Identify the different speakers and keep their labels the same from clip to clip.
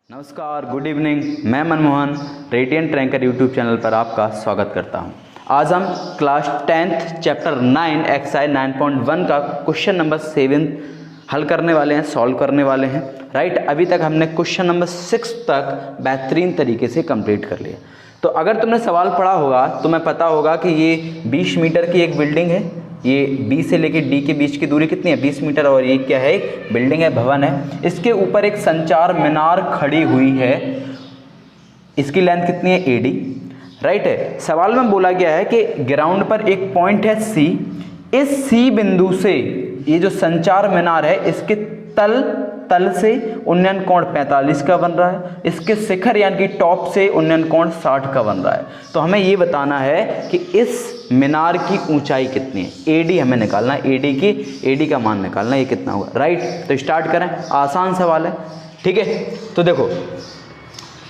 Speaker 1: नमस्कार, good evening. मैं Manmohan radiant ranker YouTube channel पर आपका स्वागत करता हूं। आज हम क्लास 10th चैप्टर 9 एक्सरसाइज 9.1 का क्वेश्चन नंबर 7 हल करने वाले हैं, सॉल्व करने वाले हैं। राइट, अभी तक हमने क्वेश्चन नंबर 6 तक बेहतरीन तरीके से कंप्लीट कर लिया। तो अगर तुमने सवाल पढ़ा होगा तुम्हें पता होगा कि ये 20 मीटर की एक बिल्डिंग है। ये बी से लेके डी के बीच की दूरी कितनी है? 20 मीटर। और ये क्या है? एक बिल्डिंग है, भवन है। इसके ऊपर एक संचार मीनार खड़ी हुई है। इसकी लेंथ कितनी है? एडी। राइट है। सवाल में बोला गया है कि ग्राउंड पर एक पॉइंट है सी। इस सी बिंदु से ये जो संचार मीनार है इसके तल से उन्नयन कोण 45 का बन रहा है। इसके शिखर यानी कि टॉप से उन्नयन कोण 60 का बन रहा है। तो हमें ये बताना है कि इस मीनार की ऊंचाई कितनी है। एडी हमें निकालना है, एडी का मान निकालना है, ये कितना होगा। राइट, तो स्टार्ट करें। आसान सवाल है, ठीक है। तो देखो,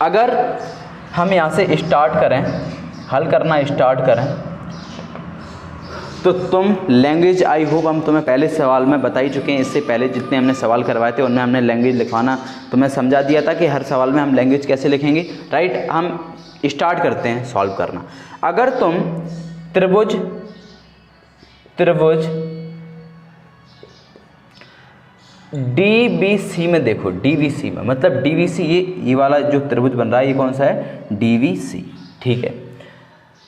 Speaker 1: अगर हम यहाँ से स्टार्ट करें, हल करना स्टार्ट करें, तो तुम लैंग्वेज, आई होप हम तुम्हें पहले सवाल में बता ही चुके हैं। इससे पहले जितने हमने सवाल करवाए थे उनमें हमने लैंग्वेज लिखवाना तुम्हें समझा दिया था कि हर सवाल में हम लैंग्वेज कैसे लिखेंगे। राइट, हम स्टार्ट करते हैं सॉल्व करना। अगर तुम त्रिभुज डीबीसी में देखो, डीबीसी में मतलब डीबीसी ये वाला जो त्रिभुज बन रहा है ये कौन सा है? डीबीसी, ठीक है।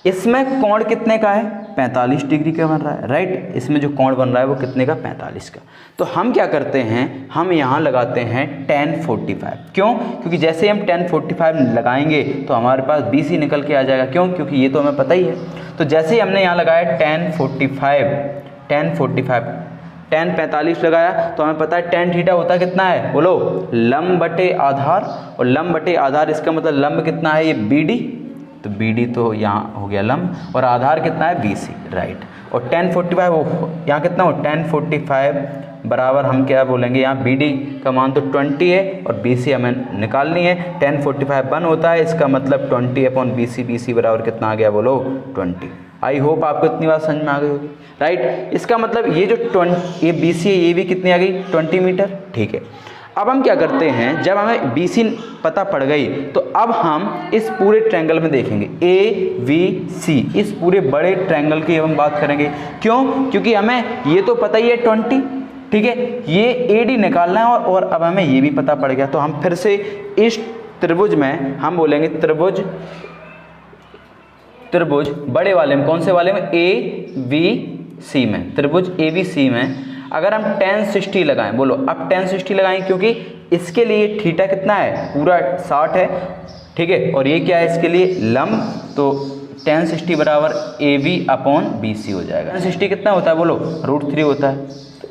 Speaker 1: इसमें कोण कितने का है? 45 डिग्री का बन रहा है। राइट, इसमें जो कोण बन रहा है वो कितने का? 45 का। तो हम क्या करते हैं, हम यहाँ लगाते हैं tan 45। क्यों? क्योंकि जैसे हम tan 45 लगाएंगे तो हमारे पास BC निकल के आ जाएगा। क्यों? क्योंकि ये तो हमें पता ही है। तो जैसे ही हमने यहाँ लगाया tan 45 लगाया तो हमें पता है tan थीटा होता कितना है? बोलो, लंब बटे आधार। और लंब बटे आधार इसका मतलब लंब कितना है? ये BD। तो BD तो यहाँ हो गया लंब, और आधार कितना है? BC। राइट, और tan 45 वो यहाँ कितना हो? tan 45 बराबर हम क्या बोलेंगे, यहाँ BD का मान तो 20 है और BC हमें निकालनी है। tan 45 1 होता है, इसका मतलब 20/BC। BC बराबर कितना आ गया? बोलो, 20। आई होप आपको इतनी बात समझ में आ गई होगी। राइट, इसका मतलब ये जो ये BC है ये भी कितनी आ गई? 20 मीटर। ठीक है। अब हम क्या करते हैं, जब हमें BC पता पड़ गई तो अब हम इस पूरे ट्रायंगल में देखेंगे ABC। इस पूरे बड़े ट्रायंगल की हम बात करेंगे। क्यों? क्योंकि हमें ये तो पता ही है 20, ठीक है। ये AD निकालना है और अब हमें ये भी पता पड़ गया। तो हम फिर से इस त्रिभुज में हम बोलेंगे त्रिभुज बड़े वाले में, कौन से वाले में? ABC में। त्रिभुज ABC में अगर हम tan 60 लगाएं, बोलो अब tan 60 लगाएं, क्योंकि इसके लिए थीटा कितना है? पूरा 60 है, ठीक है। और ये क्या है? इसके लिए लंब। तो tan 60 बराबर AB/BC हो जाएगा। tan 60 कितना होता है? बोलो, √3 होता है।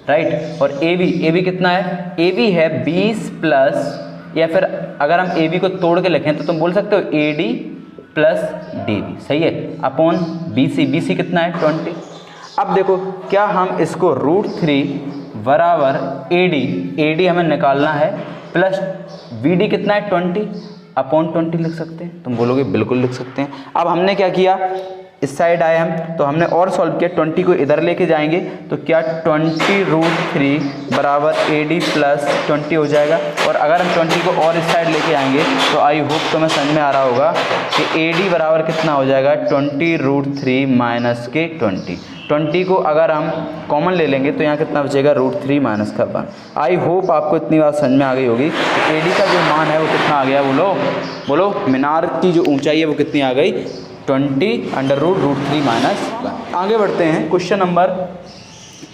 Speaker 1: राइट, और AB कितना है? AB है 20 प्लस, या फिर अगर हम AB को तोड़ के लिखें तो तुम बोल सकते हो AD प्लस DB, सही है, अपॉन BC कितना है? 20। अब देखो, क्या हम इसको √3 बराबर AD हमें निकालना है, प्लस BD कितना है? 20/20 लिख सकते हैं। तुम बोलोगे बिल्कुल लिख सकते हैं। अब हमने क्या किया, इस साइड आए हम, तो हमने और सॉल्व किया। 20 को इधर लेके जाएंगे तो क्या 20√3 बराबर AD प्लस 20 हो जाएगा। और अगर हम 20 को और इस साइड लेके आएंगे तो आई होप तुम्हें समझ में आ रहा होगा कि AD बराबर कितना हो जाएगा? 20√3 माइनस के 20 को अगर हम कॉमन ले लेंगे तो यहाँ कितना बचेगा? √3 माइनस का 1। आई होप आपको इतनी बात समझ में आ गई होगी। तो AD का जो मान है वो कितना आ गया? बोलो, मीनार की जो ऊंचाई है वो कितनी आ गई? 20√√3 माइनस 1। आगे बढ़ते हैं क्वेश्चन नंबर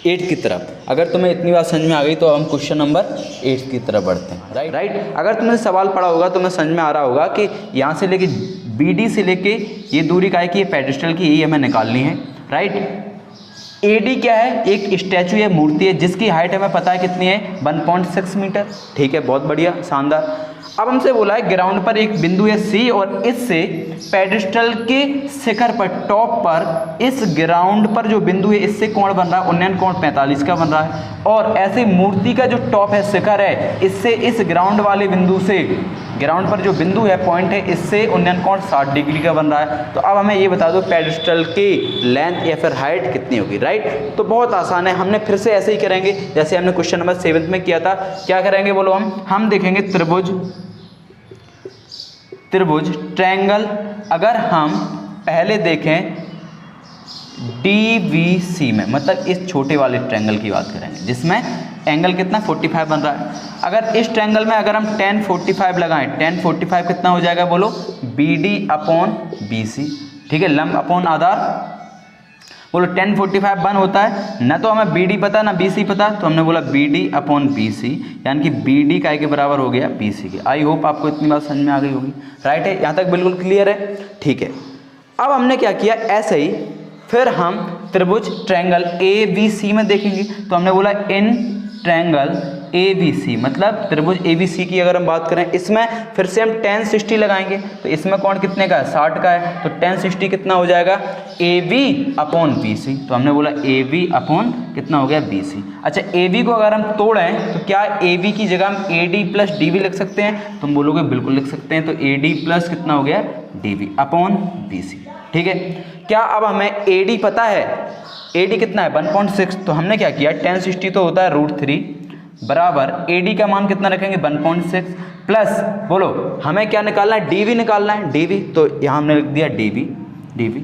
Speaker 1: 8 की तरफ। अगर तुम्हें इतनी बात समझ में आ गई तो हम क्वेश्चन नंबर 8 की तरफ बढ़ते हैं। राइट, अगर तुमने सवाल पढ़ा होगा तो तुम्हें समझ में आ रहा होगा कि यहाँ से लेके BD से लेके ये दूरी का है कि ये पेडिस्टल की, ये हमें निकालनी है। राइट, AD क्या है? एक स्टैचू है, मूर्ति है, जिसकी हाइट हमें पता है कितनी है? 1.6 मीटर। ठीक है, बहुत बढ़िया, शानदार। अब हमसे बोला है ग्राउंड पर एक बिंदु है C और इससे पेडिस्टल के शिखर पर, टॉप पर, इस ग्राउंड पर जो बिंदु है इससे कोण बन रहा है, उन्नयन कोण 45 का बन रहा है। और ऐसे मूर्ति का जो टॉप है, शिखर है, इससे इस ग्राउंड वाले बिंदु से, ग्राउंड पर जो बिंदु है, पॉइंट है, इससे उन्नयन कोण 60 डिग्री का बन रहा है। तो अब हमें ये बता दो पेडिस्टल की लेंथ या फिर हाइट कितनी होगी। राइट, तो बहुत आसान है। हमने फिर से ऐसे ही करेंगे जैसे हमने क्वेश्चन नंबर 7 में किया था। क्या करेंगे बोलो, हम देखेंगे त्रिभुज ट्रायंगल, अगर हम पहले देखें DVC में, मतलब इस छोटे वाले ट्रायंगल की बात करेंगे जिसमें एंगल कितना 45 बन रहा है। अगर इस ट्रायंगल में अगर हम tan 45 लगाएं, tan 45 कितना हो जाएगा बोलो, BD/BC, ठीक है, लंब अपॉन आधार। बोलो tan 45 1 होता है ना, तो हमें BD पता ना BC पता, तो हमने बोला BD/BC, यानी कि BD काय के बराबर हो गया BC के। आई होप आपको इतनी बात समझ में आ गई होगी, राइट है, यहाँ तक बिल्कुल क्लियर है, ठीक है। अब हमने क्या किया, ऐसे ही फिर हम त्रिभुज ट्रायंगल ABC में देखेंगे, तो हमने बोला इन ट्रायंगल ABC, मतलब त्रिभुज ABC की अगर हम बात करें, इसमें फिर से हम tan 60 लगाएंगे, तो इसमें कोण कितने का है, 60 का है, तो tan 60 कितना हो जाएगा, AB/BC, तो हमने बोला AB/ कितना हो गया BC। अच्छा, AB को अगर हम तोड़ें तो क्या AB की जगह हम AD+DB लिख सकते हैं, तुम बोलोगे बिल्कुल लिख सकते हैं, तो AD+ कितना हो गया DB/BC, ठीक है। क्या अब हमें AD पता है, AD कितना है 1.6, तो हमने क्या किया, tan 60 तो होता है √3 बराबर AD का मान कितना रखेंगे 1.6 प्लस, बोलो हमें क्या निकालना है, DV निकालना है, DV, तो यहाँ हमने लिख दिया DV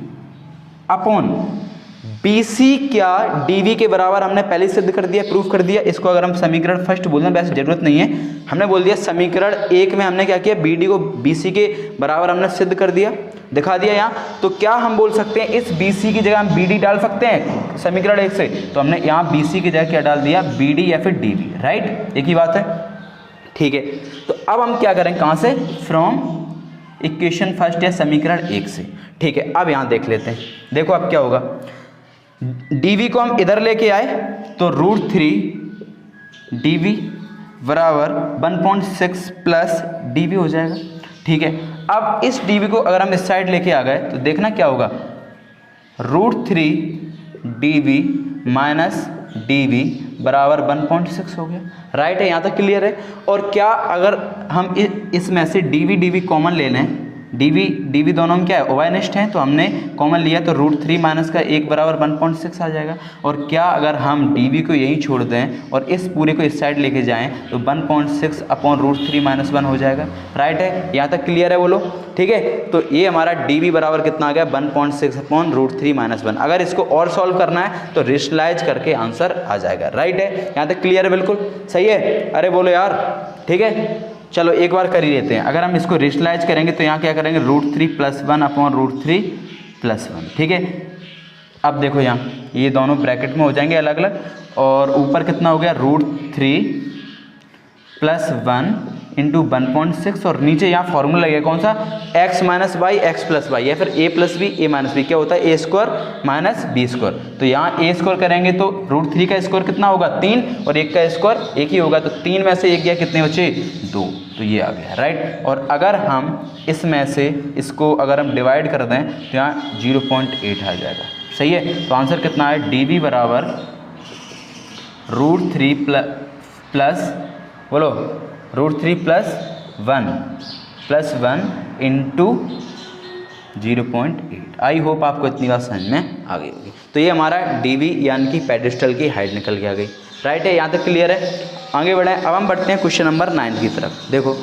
Speaker 1: अपॉन BC, क्या DV के बराबर हमने पहले सिद्ध कर दिया, प्रूफ कर दिया। इसको अगर हम समीकरण फर्स्ट बोलना, वैसे जरूरत नहीं है, हमने बोल दिया समीकरण 1 में हमने क्या किया, BD को BC के बराबर हमने सिद्ध कर दिया, दिखा दिया यहाँ। तो क्या हम बोल सकते हैं, इस BC की जगह हम BD डाल सकते हैं समीकरण 1 से, तो हमने यहाँ BC की जगह क्या डाल दिया, BD या फिर DV, राइट, एक ही बात है, ठीक है। तो अब हम क्या करें, कहाँ से, फ्रॉम इक्वेशन फर्स्ट या समीकरण 1 से, ठीक है। अब यहाँ देख लेते हैं, देखो अब क्या होगा, DV को हम इधर लेके आए तो √3 DV बराबर 1.6 प्लस DV हो जाएगा, ठीक है। अब इस DV को अगर हम इस साइड लेके आ गए तो देखना क्या होगा, √3 DV माइनस DV बराबर 1.6 हो गया, राइट है, यहाँ तक क्लियर है। और क्या अगर हम इसमें से DV कॉमन ले लें, DV दोनों में क्या है, ओवाइनिस्ट हैं, तो हमने कॉमन लिया तो √3 माइनस का 1 बराबर 1.6 आ जाएगा। और क्या अगर हम DV को यहीं छोड़ दें और इस पूरे को इस साइड लेके जाएं तो 1.6 अपॉन √3 माइनस 1 हो जाएगा, राइट है, यहाँ तक क्लियर है बोलो, ठीक है। तो ये हमारा DV बराबर कितना आ गया 1.6 अपॉन √3 माइनस 1। अगर इसको और सॉल्व करना है तो रेशनलाइज करके आंसर आ जाएगा, राइट है, यहाँ तक क्लियर है, बिल्कुल सही है, अरे बोलो यार, ठीक है। चलो एक बार कर ही लेते हैं, अगर हम इसको रेशनलाइज करेंगे तो यहाँ क्या करेंगे, √3 + 1 अपॉन √3 + 1, ठीक है। अब देखो यहाँ ये दोनों ब्रैकेट में हो जाएंगे अलग अलग, और ऊपर कितना हो गया, √3 + 1 इंटू 1.6, और नीचे यहाँ फॉर्मूला लगेगा कौन सा, x - y x + y, या फिर a + b a - b, क्या होता है a² - b²। तो यहाँ a² करेंगे तो √3 का स्क्वायर कितना होगा 3, और 1 का स्क्वायर 1 ही होगा, तो 3 में से 1 गया, कितने बचे 2, तो ये आ गया, राइट। और अगर हम इसमें से इसको अगर हम डिवाइड कर दें तो यहाँ 0.8 आ जाएगा, सही है। तो आंसर कितना है, DV बराबर √3 प्लस बोलो √3 + 1 इंटू 0.8। आई होप आपको इतनी बात समझ में आ गई होगी। तो ये हमारा DV यानी कि पेडिस्टल की हाइट निकल के आ गई, राइट है, यहाँ तक क्लियर है। आगे बढ़ें, अब हम बढ़ते हैं क्वेश्चन नंबर 9 की तरफ। देखो,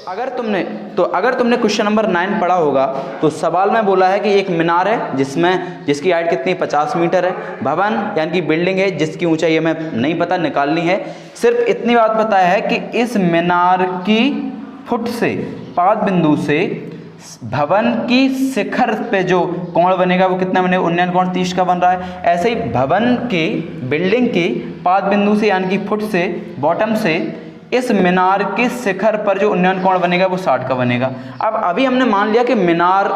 Speaker 1: अगर तुमने क्वेश्चन नंबर 9 पढ़ा होगा तो सवाल में बोला है कि एक मीनार है जिसकी हाइट कितनी 50 मीटर है, भवन यानी कि बिल्डिंग है जिसकी ऊंचाई हमें नहीं पता, निकालनी है। सिर्फ इतनी बात पता है कि इस मीनार की फुट से पाद बिंदु से भवन की शिखर पे जो कोण बनेगा वो कितना बनेगा, उन्नयन कोण 30 का बन रहा है। ऐसे ही भवन की बिल्डिंग की पाद बिंदु से यानी कि फुट से बॉटम से इस मीनार के शिखर पर जो उन्नयन कोण बनेगा वो 60 का बनेगा। अब अभी हमने मान लिया कि मीनार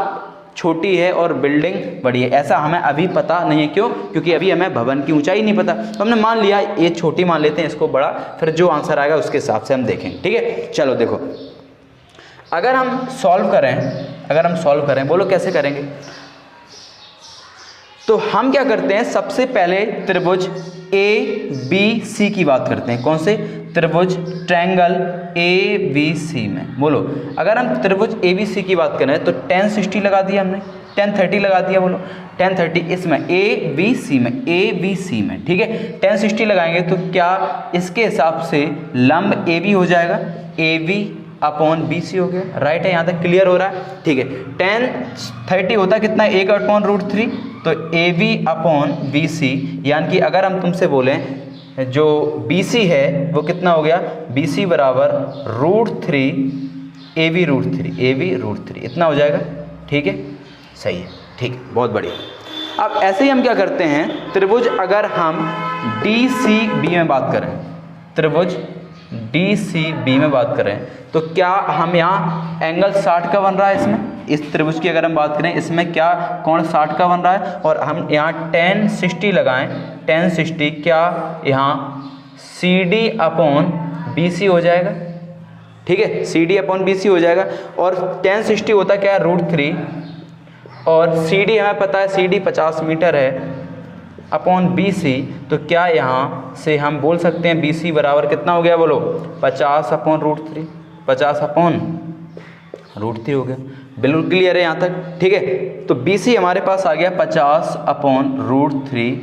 Speaker 1: छोटी है और बिल्डिंग बड़ी है, ऐसा हमें अभी पता नहीं है, क्यों, क्योंकि अभी हमें भवन की ऊंचाई नहीं पता। तो हमने मान लिया ये छोटी मान लेते हैं, इसको बड़ा, फिर जो आंसर आएगा उसके हिसाब से हम देखेंगे, ठीक है। चलो देखो, अगर हम सॉल्व करें, बोलो कैसे करेंगे। तो हम क्या करते हैं, सबसे पहले त्रिभुज ABC की बात करते हैं। कौन से, त्रिभुज ट्रायंगल ABC में। बोलो, अगर हम त्रिभुज ABC की बात करें तो tan 60 लगा दिया हमने, 1030 लगा दिया, बोलो 1030 इसमें ए बी सी में, ठीक है। 1060 लगाएंगे तो क्या इसके हिसाब से लंब ए बी हो जाएगा, A B upon B C हो गया, राइट है, यहाँ तक क्लियर हो रहा है, ठीक है। 1030 होता है कितना, 1/√3, तो A B upon B C, यानी कि अगर हम तुमसे बोलें जो बी सी है वो कितना हो गया, बी सी बराबर √3 ए बी √3 इतना हो जाएगा, ठीक है, सही है, ठीक है, बहुत बढ़िया। अब ऐसे ही हम क्या करते हैं, त्रिभुज अगर हम डी सी बी में बात करें, त्रिभुज डी सी बी में बात करें तो क्या हम यहाँ एंगल 60 का बन रहा है इसमें, इस त्रिभुज की अगर हम बात करें इसमें क्या कोण 60 का बन रहा है, और हम यहाँ 1060 लगाएं, 1060 क्या यहाँ C D upon B C हो जाएगा, ठीक है, C D upon B C हो जाएगा। और 1060 होता क्या है √3, और सी डी हमें पता है सी डी 50 मीटर है अपॉन बी सी, तो क्या यहाँ से हम बोल सकते हैं बी सी बराबर कितना हो गया, बोलो 50/√3, 50/√3 हो गया, बिल्कुल क्लियर है यहाँ तक, ठीक है। तो बी सी हमारे पास आ गया 50/√3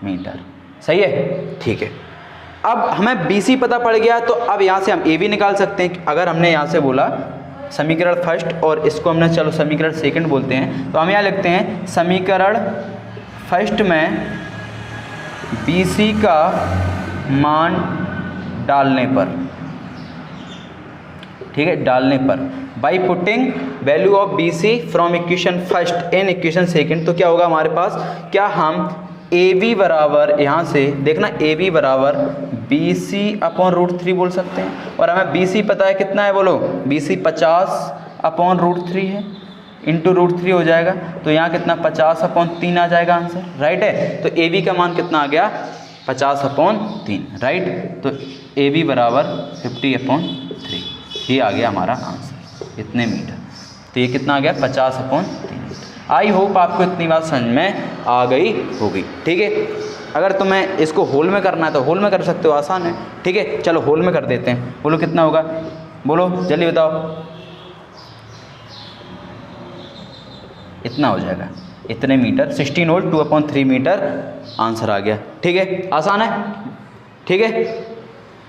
Speaker 1: मीटर, सही है, ठीक है। अब हमें बी सी पता पड़ गया, तो अब यहाँ से हम ए बी निकाल सकते हैं। अगर हमने यहाँ से बोला समीकरण फर्स्ट और इसको हमने चलो समीकरण सेकंड बोलते हैं, तो हम यहाँ लिखते हैं समीकरण फर्स्ट में बी सी का मान डालने पर, ठीक है, डालने पर by putting value of B C from equation first in equation second, तो क्या होगा हमारे पास, क्या हम ए बी बराबर यहाँ से देखना ए बी बराबर बी सी अपॉन √3 बोल सकते हैं, और हमें बी सी पता है कितना है, बोलो बी सी 50/√3 है, इंटू √3 हो जाएगा, तो यहाँ कितना 50/3 आ जाएगा आंसर, राइट है। तो ए बी का मान कितना आ गया 50/3, राइट, तो ए बी बराबर 50/3, ये आ गया हमारा आंसर, इतने मीटर, तो ये कितना आ गया 50/3। आई होप आपको इतनी बात समझ में आ गई होगी, ठीक है। अगर तुम्हें इसको होल में करना है तो होल में कर सकते हो, आसान है, ठीक है। चलो होल में कर देते हैं, बोलो कितना होगा, बोलो जल्दी बताओ, इतना हो जाएगा, इतने मीटर, 16 वोल्ट 2/3 मीटर आंसर आ गया, ठीक है, आसान है, ठीक है।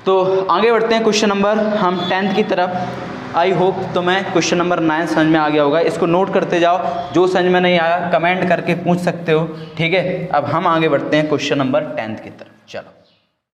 Speaker 1: तो आगे बढ़ते हैं क्वेश्चन नंबर हम 10th की तरफ। आई होप तुम्हें क्वेश्चन नंबर 9 समझ में आ गया होगा, इसको नोट करते जाओ, जो समझ में नहीं आया कमेंट करके पूछ सकते हो, ठीक है। अब हम आगे बढ़ते हैं क्वेश्चन नंबर 10th की तरफ, चलो।